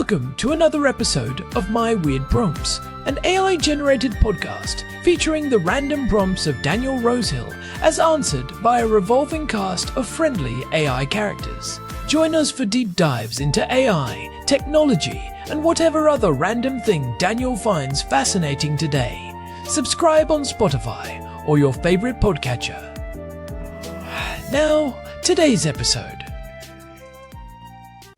Welcome to another episode of My Weird Prompts, an AI-generated podcast featuring the random prompts of Daniel Rosehill as answered by a revolving cast of friendly AI characters. Join us for deep dives into AI, technology, and whatever other random thing Daniel finds fascinating today. Subscribe on Spotify or your favorite podcatcher. Now, today's episode.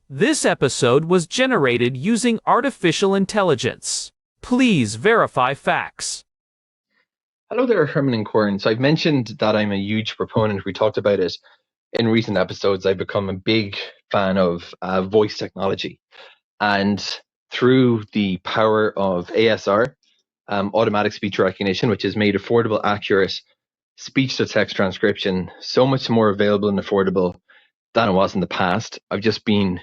This episode was generated using artificial intelligence. Please verify facts. Hello there, Herman and Corn. So I've mentioned that I'm a huge proponent. We talked about it in recent episodes. I've become a big fan of voice technology. And through the power of ASR, automatic speech recognition, which has made affordable, accurate speech-to-text transcription so much more available and affordable than it was in the past, I've just been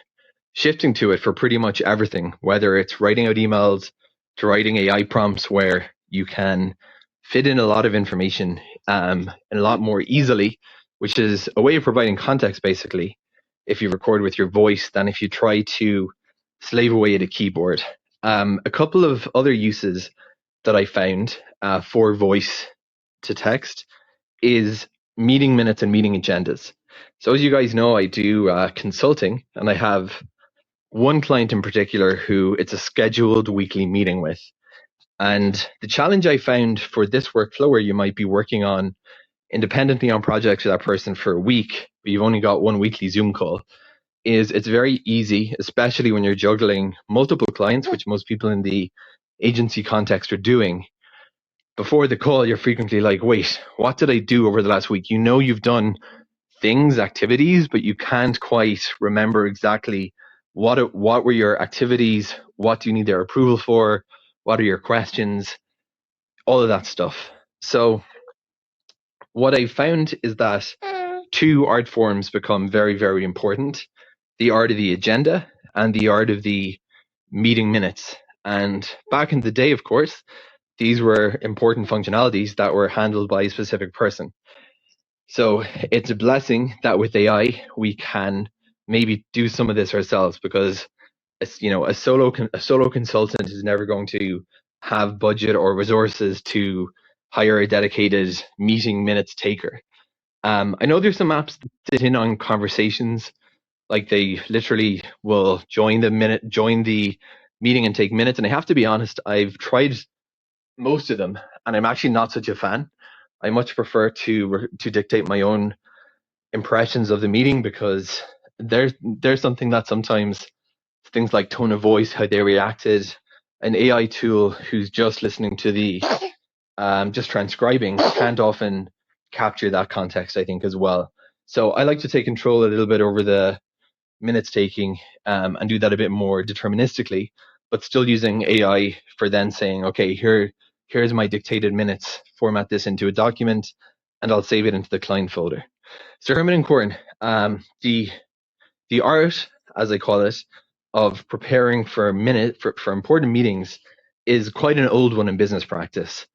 shifting to it for pretty much everything, whether it's writing out emails to writing AI prompts where you can fit in a lot of information and a lot more easily, which is a way of providing context, basically, if you record with your voice than if you try to slave away at a keyboard. A couple of other uses that I found for voice to text is meeting minutes and meeting agendas. So as you guys know, I do consulting, and I have one client in particular who it's a scheduled weekly meeting with. And the challenge I found for this workflow, where you might be working on independently on projects with that person for a week, but you've only got one weekly Zoom call, is it's very easy, especially when you're juggling multiple clients, which most people in the agency context are doing. Before the call, you're frequently like, wait, what did I do over the last week? You know you've done things, activities, but you can't quite remember exactly what were your activities, what do you need their approval for, what are your questions, all of that stuff. So what I found is that two art forms become very, very important: the art of the agenda and the art of the meeting minutes. And back in the day, of course, these were important functionalities that were handled by a specific person. So it's a blessing that with AI, we can maybe do some of this ourselves, because it's, a solo consultant is never going to have budget or resources to hire a dedicated meeting minutes taker. I know there's some apps that sit in on conversations, like they literally will join the meeting and take minutes. And I have to be honest, I've tried most of them, and I'm actually not such a fan. I much prefer to dictate my own impressions of the meeting, because there's something that sometimes things like tone of voice, how they reacted, an AI tool who's just listening to the just transcribing can't often capture that context, I think, as well. So I like to take control a little bit over the minutes taking and do that a bit more deterministically, but still using AI for then saying, okay, here's my dictated minutes, format this into a document, and I'll save it into the client folder. So Herman and Corn, the art, as I call it, of preparing for important meetings is quite an old one in business practice.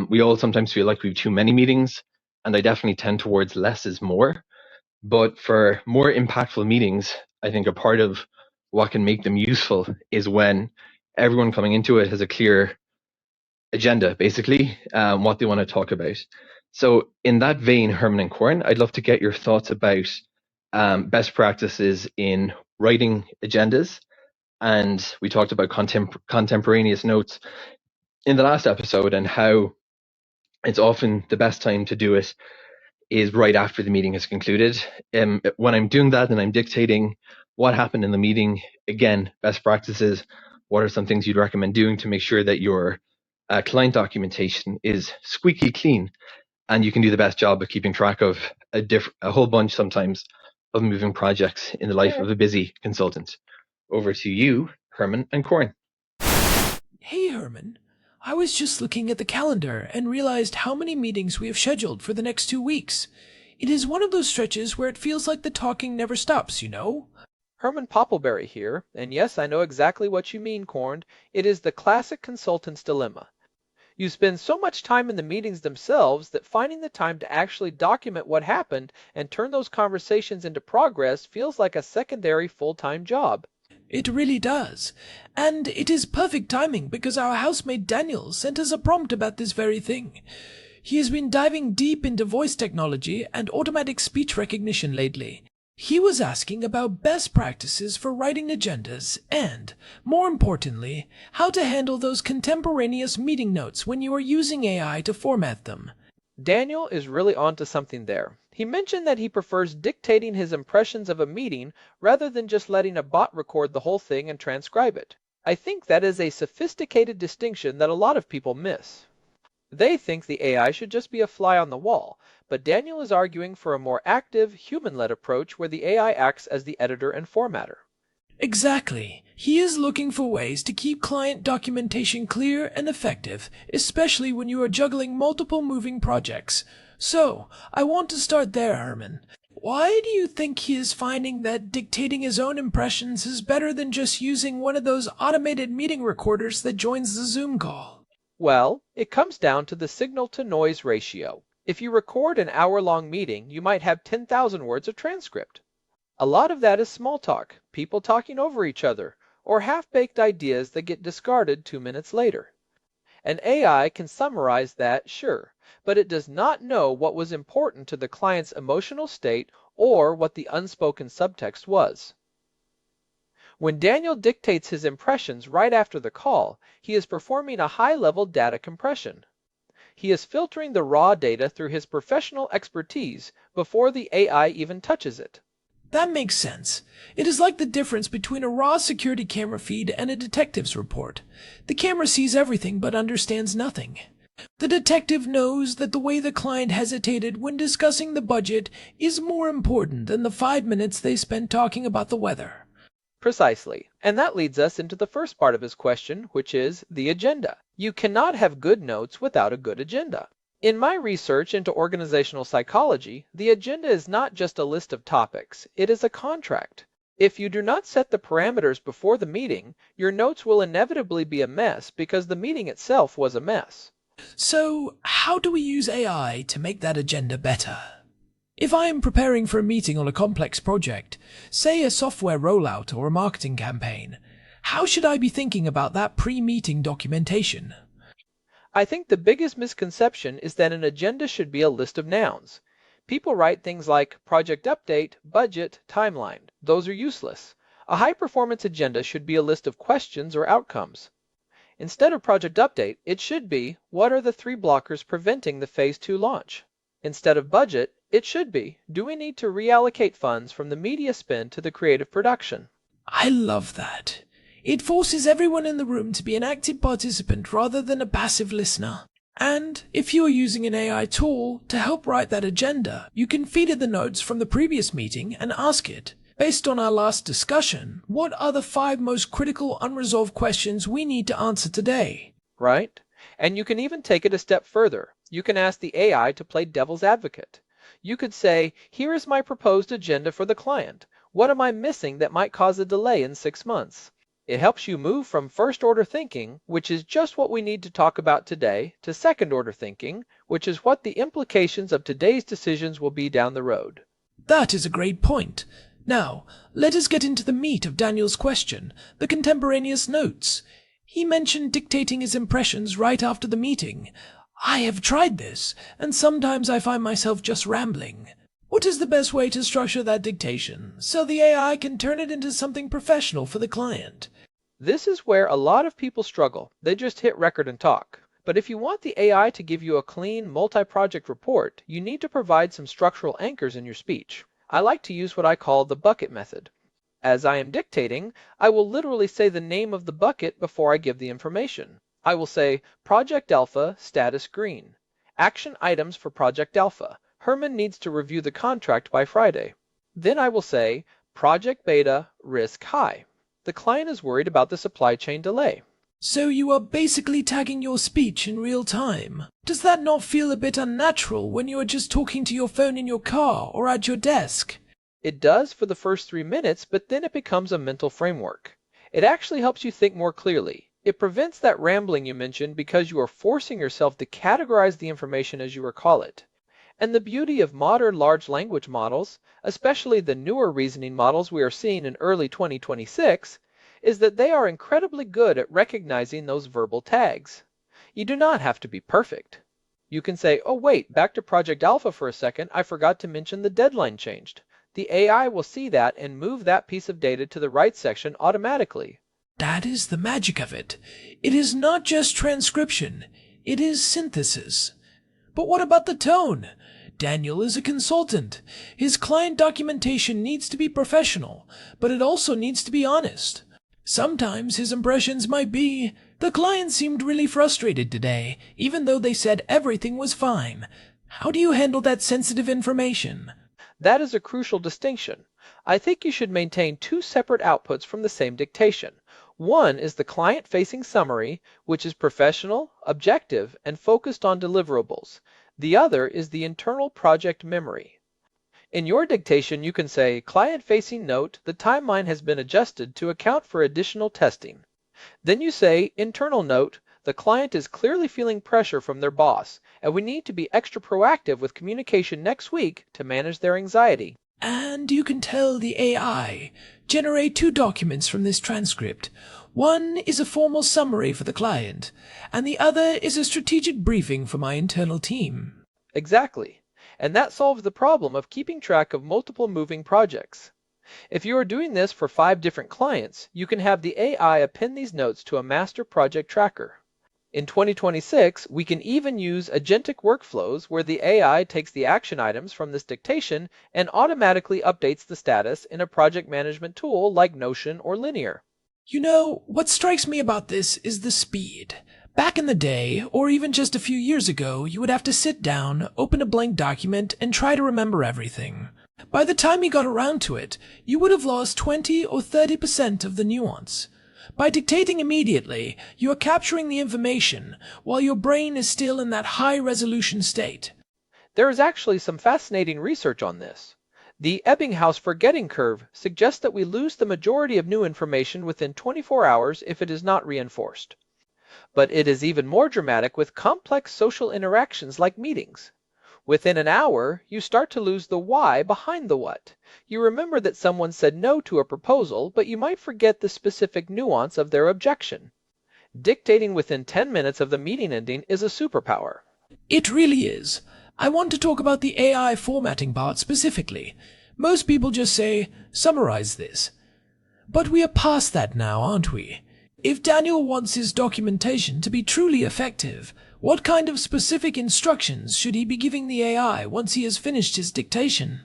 We all sometimes feel like we have too many meetings, and I definitely tend towards less is more. But for more impactful meetings, I think a part of what can make them useful is when everyone coming into it has a clear agenda, basically, what they want to talk about. So in that vein, Herman and Corn, I'd love to get your thoughts about best practices in writing agendas. And we talked about contemporaneous notes in the last episode, and how it's often the best time to do it is right after the meeting has concluded. When I'm doing that and I'm dictating what happened in the meeting, again, best practices, what are some things you'd recommend doing to make sure that your client documentation is squeaky clean, and you can do the best job of keeping track of a whole bunch sometimes of moving projects in the life of a busy consultant. Over to you, Herman and Corn. Hey Herman, I was just looking at the calendar and realized how many meetings we have scheduled for the next 2 weeks. It is one of those stretches where it feels like the talking never stops, Herman Poppleberry here, and yes, I know exactly what you mean, Corn. It is the classic consultant's dilemma. You spend so much time in the meetings themselves that finding the time to actually document what happened and turn those conversations into progress feels like a secondary full-time job. It really does. And it is perfect timing because our housemate Daniel sent us a prompt about this very thing. He has been diving deep into voice technology and automatic speech recognition lately. He was asking about best practices for writing agendas and, more importantly, how to handle those contemporaneous meeting notes when you are using AI to format them. Daniel is really onto something there. He mentioned that he prefers dictating his impressions of a meeting rather than just letting a bot record the whole thing and transcribe it. I think that is a sophisticated distinction that a lot of people miss. They think the AI should just be a fly on the wall, but Daniel is arguing for a more active, human-led approach where the AI acts as the editor and formatter. Exactly. He is looking for ways to keep client documentation clear and effective, especially when you are juggling multiple moving projects. So, I want to start there, Herman. Why do you think he is finding that dictating his own impressions is better than just using one of those automated meeting recorders that joins the Zoom call? Well, it comes down to the signal-to-noise ratio. If you record an hour-long meeting, you might have 10,000 words of transcript. A lot of that is small talk, people talking over each other, or half-baked ideas that get discarded 2 minutes later. An AI can summarize that, sure, but it does not know what was important to the client's emotional state or what the unspoken subtext was. When Daniel dictates his impressions right after the call, he is performing a high-level data compression. He is filtering the raw data through his professional expertise before the AI even touches it. That makes sense. It is like the difference between a raw security camera feed and a detective's report. The camera sees everything but understands nothing. The detective knows that the way the client hesitated when discussing the budget is more important than the 5 minutes they spent talking about the weather. Precisely. And that leads us into the first part of his question, which is the agenda. You cannot have good notes without a good agenda. In my research into organizational psychology, the agenda is not just a list of topics, it is a contract. If you do not set the parameters before the meeting, your notes will inevitably be a mess because the meeting itself was a mess. So, how do we use AI to make that agenda better? If I am preparing for a meeting on a complex project, say a software rollout or a marketing campaign, how should I be thinking about that pre-meeting documentation? I think the biggest misconception is that an agenda should be a list of nouns. People write things like project update, budget, timeline. Those are useless. A high-performance agenda should be a list of questions or outcomes. Instead of project update, it should be, what are the 3 blockers preventing the Phase 2 launch? Instead of budget, it should be, do we need to reallocate funds from the media spend to the creative production? I love that. It forces everyone in the room to be an active participant rather than a passive listener. And if you are using an AI tool to help write that agenda, you can feed it the notes from the previous meeting and ask it, based on our last discussion, what are the 5 most critical unresolved questions we need to answer today? Right? And you can even take it a step further. You can ask the AI to play devil's advocate. You could say, here is my proposed agenda for the client. What am I missing that might cause a delay in 6 months? It helps you move from first-order thinking, which is just what we need to talk about today, to second-order thinking, which is what the implications of today's decisions will be down the road. That is a great point. Now, let us get into the meat of Daniel's question, the contemporaneous notes. He mentioned dictating his impressions right after the meeting. I have tried this, and sometimes I find myself just rambling. What is the best way to structure that dictation, so the AI can turn it into something professional for the client? This is where a lot of people struggle. They just hit record and talk. But if you want the AI to give you a clean, multi-project report, you need to provide some structural anchors in your speech. I like to use what I call the bucket method. As I am dictating, I will literally say the name of the bucket before I give the information. I will say, Project Alpha, status green. Action items for Project Alpha. Herman needs to review the contract by Friday. Then I will say, Project Beta, risk high. The client is worried about the supply chain delay. So you are basically tagging your speech in real time. Does that not feel a bit unnatural when you are just talking to your phone in your car or at your desk? It does for the first 3 minutes, but then it becomes a mental framework. It actually helps you think more clearly. It prevents that rambling you mentioned because you are forcing yourself to categorize the information as you recall it. And the beauty of modern large language models, especially the newer reasoning models we are seeing in early 2026, is that they are incredibly good at recognizing those verbal tags. You do not have to be perfect. You can say, oh wait, back to Project Alpha for a second, I forgot to mention the deadline changed. The AI will see that and move that piece of data to the right section automatically. That is the magic of it. It is not just transcription, it is synthesis. But what about the tone? Daniel is a consultant. His client documentation needs to be professional, but it also needs to be honest. Sometimes his impressions might be, the client seemed really frustrated today, even though they said everything was fine. How do you handle that sensitive information? That is a crucial distinction. I think you should maintain two separate outputs from the same dictation. One is the client-facing summary, which is professional, objective, and focused on deliverables. The other is the internal project memory. In your dictation, you can say, client-facing note, the timeline has been adjusted to account for additional testing. Then you say, internal note, the client is clearly feeling pressure from their boss, and we need to be extra proactive with communication next week to manage their anxiety. And you can tell the AI, generate two documents from this transcript. One is a formal summary for the client, and the other is a strategic briefing for my internal team. Exactly. And that solves the problem of keeping track of multiple moving projects. If you are doing this for 5 different clients, you can have the AI append these notes to a master project tracker. In 2026, we can even use agentic workflows where the AI takes the action items from this dictation and automatically updates the status in a project management tool like Notion or Linear. You know, what strikes me about this is the speed. Back in the day, or even just a few years ago, you would have to sit down, open a blank document, and try to remember everything. By the time you got around to it, you would have lost 20 or 30% of the nuance. By dictating immediately, you are capturing the information, while your brain is still in that high-resolution state. There is actually some fascinating research on this. The Ebbinghaus forgetting curve suggests that we lose the majority of new information within 24 hours if it is not reinforced. But it is even more dramatic with complex social interactions like meetings. Within an hour, you start to lose the why behind the what. You remember that someone said no to a proposal, but you might forget the specific nuance of their objection. Dictating within 10 minutes of the meeting ending is a superpower. It really is. I want to talk about the AI formatting part specifically. Most people just say, summarize this. But we are past that now, aren't we? If Daniel wants his documentation to be truly effective, what kind of specific instructions should he be giving the AI once he has finished his dictation?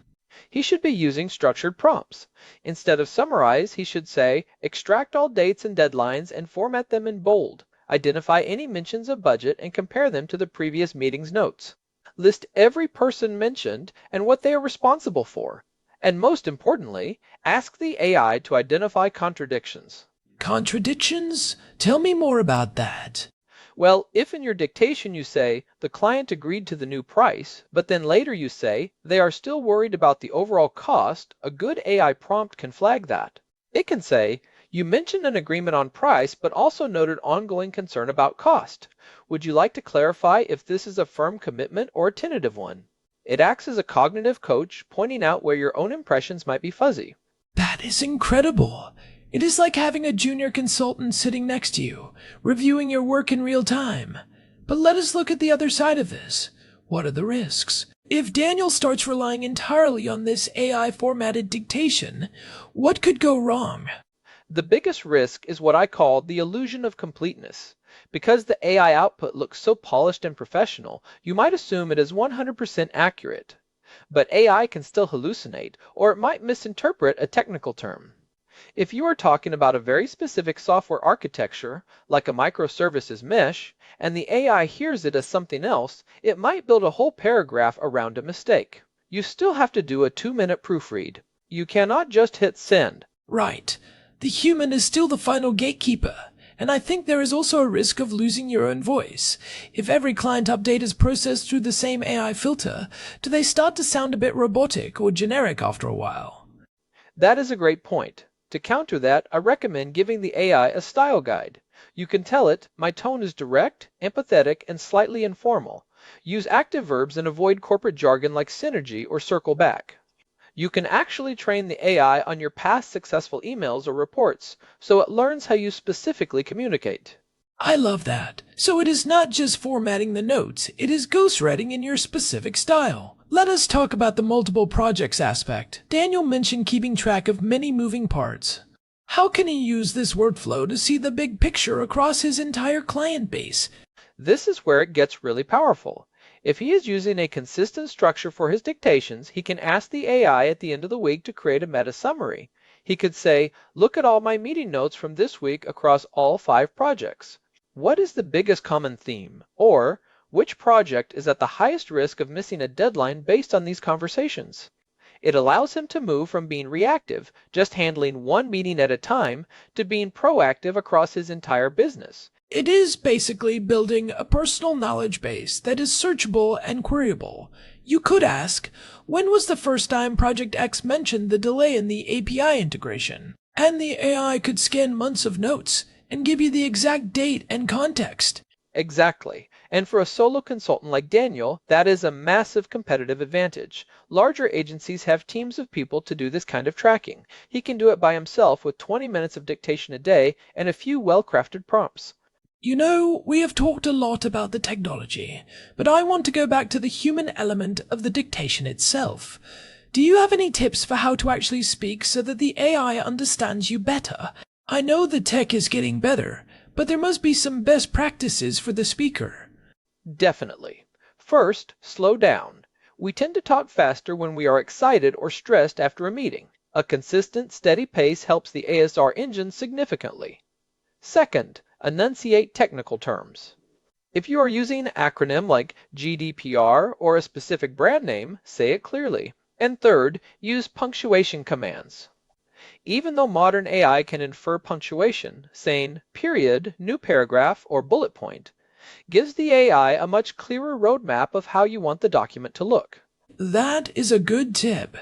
He should be using structured prompts. Instead of summarize, he should say, extract all dates and deadlines and format them in bold. Identify any mentions of budget and compare them to the previous meeting's notes. List every person mentioned and what they are responsible for. And most importantly, ask the AI to identify contradictions. Contradictions? Tell me more about that. Well, if in your dictation you say, the client agreed to the new price, but then later you say, they are still worried about the overall cost, a good AI prompt can flag that. It can say, you mentioned an agreement on price, but also noted ongoing concern about cost. Would you like to clarify if this is a firm commitment or a tentative one? It acts as a cognitive coach, pointing out where your own impressions might be fuzzy. That is incredible. It is like having a junior consultant sitting next to you, reviewing your work in real time. But let us look at the other side of this. What are the risks? If Daniel starts relying entirely on this AI-formatted dictation, what could go wrong? The biggest risk is what I call the illusion of completeness. Because the AI output looks so polished and professional, you might assume it is 100% accurate. But AI can still hallucinate, or it might misinterpret a technical term. If you are talking about a very specific software architecture, like a microservices mesh, and the AI hears it as something else, it might build a whole paragraph around a mistake. You still have to do a 2-minute proofread. You cannot just hit send. Right. The human is still the final gatekeeper, and I think there is also a risk of losing your own voice. If every client update is processed through the same AI filter, do they start to sound a bit robotic or generic after a while? That is a great point. To counter that, I recommend giving the AI a style guide. You can tell it, my tone is direct, empathetic, and slightly informal. Use active verbs and avoid corporate jargon like synergy or circle back. You can actually train the AI on your past successful emails or reports, so it learns how you specifically communicate. I love that. So it is not just formatting the notes, it is ghostwriting in your specific style. Let us talk about the multiple projects aspect. Daniel mentioned keeping track of many moving parts. How can he use this workflow to see the big picture across his entire client base? This is where it gets really powerful. If he is using a consistent structure for his dictations, he can ask the AI at the end of the week to create a meta summary. He could say, look at all my meeting notes from this week across all 5 projects. What is the biggest common theme? Or, which project is at the highest risk of missing a deadline based on these conversations? It allows him to move from being reactive, just handling one meeting at a time, to being proactive across his entire business. It is basically building a personal knowledge base that is searchable and queryable. You could ask, when was the first time Project X mentioned the delay in the API integration? And the AI could scan months of notes and give you the exact date and context. Exactly. And for a solo consultant like Daniel, that is a massive competitive advantage. Larger agencies have teams of people to do this kind of tracking. He can do it by himself with 20 minutes of dictation a day and a few well-crafted prompts. You know, we have talked a lot about the technology, but I want to go back to the human element of the dictation itself. Do you have any tips for how to actually speak so that the AI understands you better? I know the tech is getting better, but there must be some best practices for the speaker. Definitely. First, slow down. We tend to talk faster when we are excited or stressed after a meeting. A consistent, steady pace helps the ASR engine significantly. Second, enunciate technical terms. If you are using an acronym like GDPR or a specific brand name, say it clearly. And third, use punctuation commands. Even though modern AI can infer punctuation, saying period, new paragraph, or bullet point, gives the AI a much clearer roadmap of how you want the document to look. That is a good tip.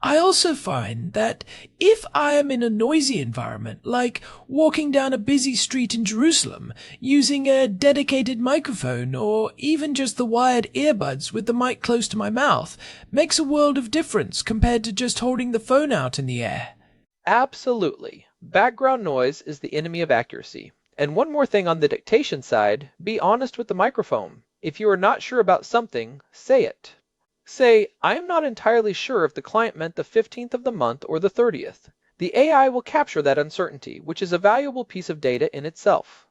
I also find that if I am in a noisy environment, like walking down a busy street in Jerusalem, using a dedicated microphone or even just the wired earbuds with the mic close to my mouth, makes a world of difference compared to just holding the phone out in the air. Absolutely. Background noise is the enemy of accuracy. And one more thing on the dictation side, be honest with the microphone. If you are not sure about something, say it. Say, I am not entirely sure if the client meant the 15th of the month or the 30th. The AI will capture that uncertainty, which is a valuable piece of data in itself.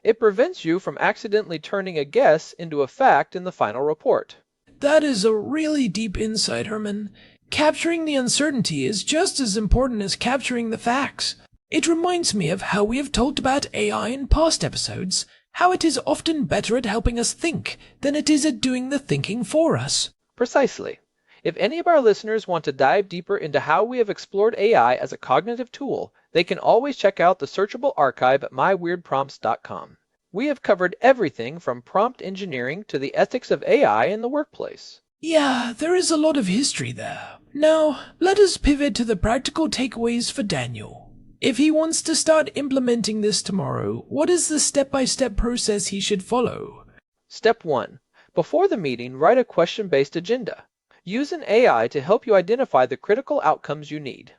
It prevents you from accidentally turning a guess into a fact in the final report. That is a really deep insight, Herman. Capturing the uncertainty is just as important as capturing the facts. It reminds me of how we have talked about AI in past episodes, how it is often better at helping us think than it is at doing the thinking for us. Precisely. If any of our listeners want to dive deeper into how we have explored AI as a cognitive tool, they can always check out the searchable archive at myweirdprompts.com. We have covered everything from prompt engineering to the ethics of AI in the workplace. Yeah, there is a lot of history there. Now, let us pivot to the practical takeaways for Daniel. If he wants to start implementing this tomorrow, what is the step-by-step process he should follow? Step 1. Before the meeting, write a question-based agenda. Use an AI to help you identify the critical outcomes you need.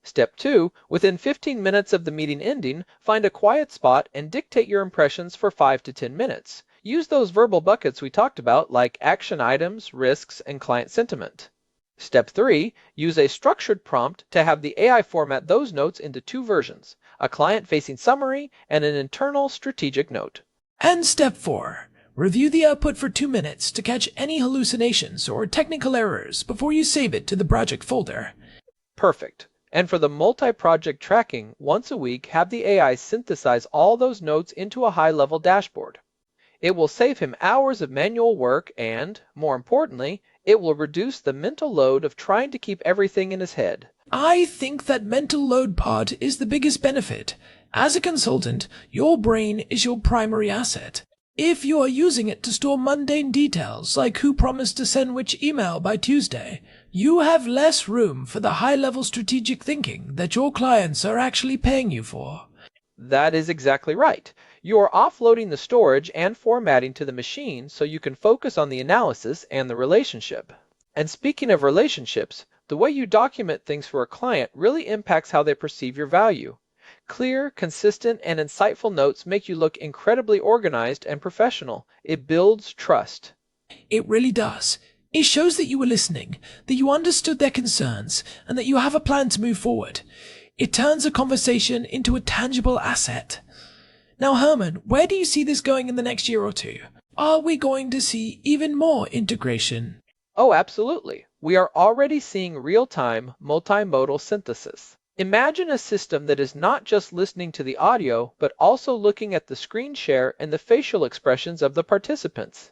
Step 2. Within 15 minutes of the meeting ending, find a quiet spot and dictate your impressions for 5 to 10 minutes. Use those verbal buckets we talked about like action items, risks, and client sentiment. Step 3. Use a structured prompt to have the AI format those notes into 2 versions, a client-facing summary and an internal strategic note. And step 4. Review the output for 2 minutes to catch any hallucinations or technical errors before you save it to the project folder. Perfect. And for the multi-project tracking, once a week, have the AI synthesize all those notes into a high-level dashboard. It will save him hours of manual work and, more importantly, it will reduce the mental load of trying to keep everything in his head. I think that mental load part is the biggest benefit. As a consultant, your brain is your primary asset. If you are using it to store mundane details like who promised to send which email by Tuesday, you have less room for the high-level strategic thinking that your clients are actually paying you for. That is exactly right. You are offloading the storage and formatting to the machine so you can focus on the analysis and the relationship. And speaking of relationships, The way you document things for a client really impacts how they perceive your value. Clear, consistent, and insightful notes make you look incredibly organized and professional. It builds trust. It really does. It shows that you were listening, that you understood their concerns, and that you have a plan to move forward. It turns a conversation into a tangible asset. Now, Herman, where do you see this going in the next year or two? Are we going to see even more integration? Oh, absolutely. We are already seeing real-time, multimodal synthesis. Imagine a system that is not just listening to the audio, but also looking at the screen share and the facial expressions of the participants.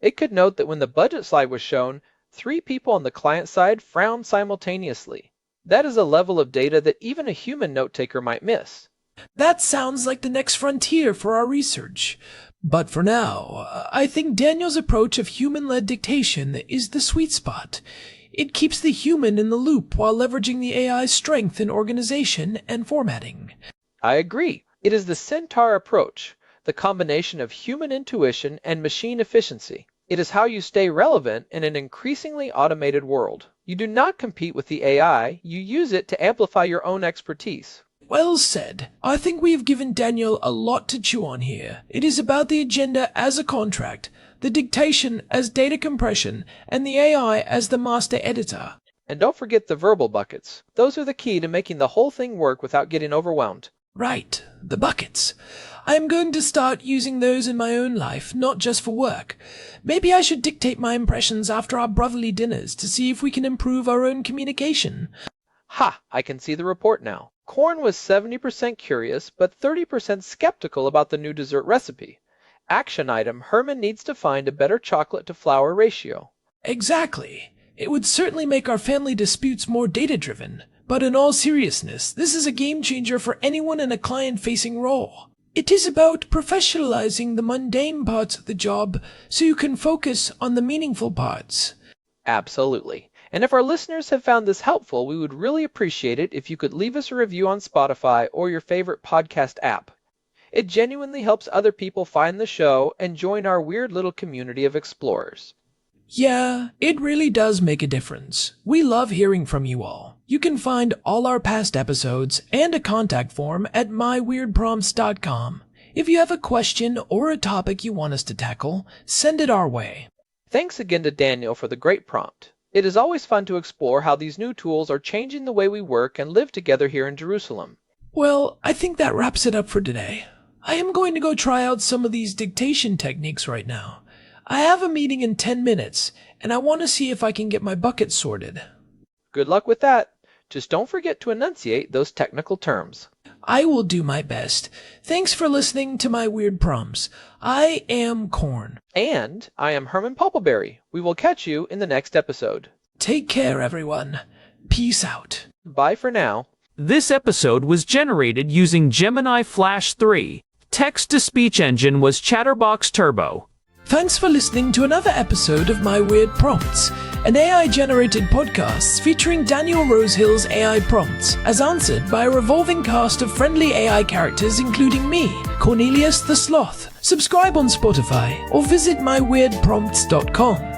It could note that when the budget slide was shown, 3 people on the client side frowned simultaneously. That is a level of data that even a human note-taker might miss. That sounds like the next frontier for our research. But for now, I think Daniel's approach of human-led dictation is the sweet spot. It keeps the human in the loop while leveraging the AI's strength in organization and formatting. I agree. It is the Centaur approach, the combination of human intuition and machine efficiency. It is how you stay relevant in an increasingly automated world. You do not compete with the AI, you use it to amplify your own expertise. Well said. I think we have given Daniel a lot to chew on here. It is about the agenda as a contract, the dictation as data compression, and the AI as the master editor. And don't forget the verbal buckets. Those are the key to making the whole thing work without getting overwhelmed. Right, the buckets. I am going to start using those in my own life, not just for work. Maybe I should dictate my impressions after our brotherly dinners to see if we can improve our own communication. Ha! I can see the report now. Corn was 70% curious, but 30% skeptical about the new dessert recipe. Action item, Herman needs to find a better chocolate to flour ratio. Exactly. It would certainly make our family disputes more data-driven. But in all seriousness, this is a game changer for anyone in a client-facing role. It is about professionalizing the mundane parts of the job so you can focus on the meaningful parts. Absolutely. And if our listeners have found this helpful, we would really appreciate it if you could leave us a review on Spotify or your favorite podcast app. It genuinely helps other people find the show and join our weird little community of explorers. Yeah, it really does make a difference. We love hearing from you all. You can find all our past episodes and a contact form at myweirdprompts.com. If you have a question or a topic you want us to tackle, send it our way. Thanks again to Daniel for the great prompt. It is always fun to explore how these new tools are changing the way we work and live together here in Jerusalem. Well, I think that wraps it up for today. I am going to go try out some of these dictation techniques right now. I have a meeting in 10 minutes, and I want to see if I can get my bucket sorted. Good luck with that. Just don't forget to enunciate those technical terms. I will do my best. Thanks for listening to my weird prompts. I am Corn. And I am Herman Poppleberry. We will catch you in the next episode. Take care, everyone. Peace out. Bye for now. This episode was generated using Gemini Flash 3. Text-to-speech engine was Chatterbox Turbo. Thanks for listening to another episode of My Weird Prompts, an AI-generated podcast featuring Daniel Rosehill's AI prompts, as answered by a revolving cast of friendly AI characters including me, Cornelius the Sloth. Subscribe on Spotify or visit myweirdprompts.com.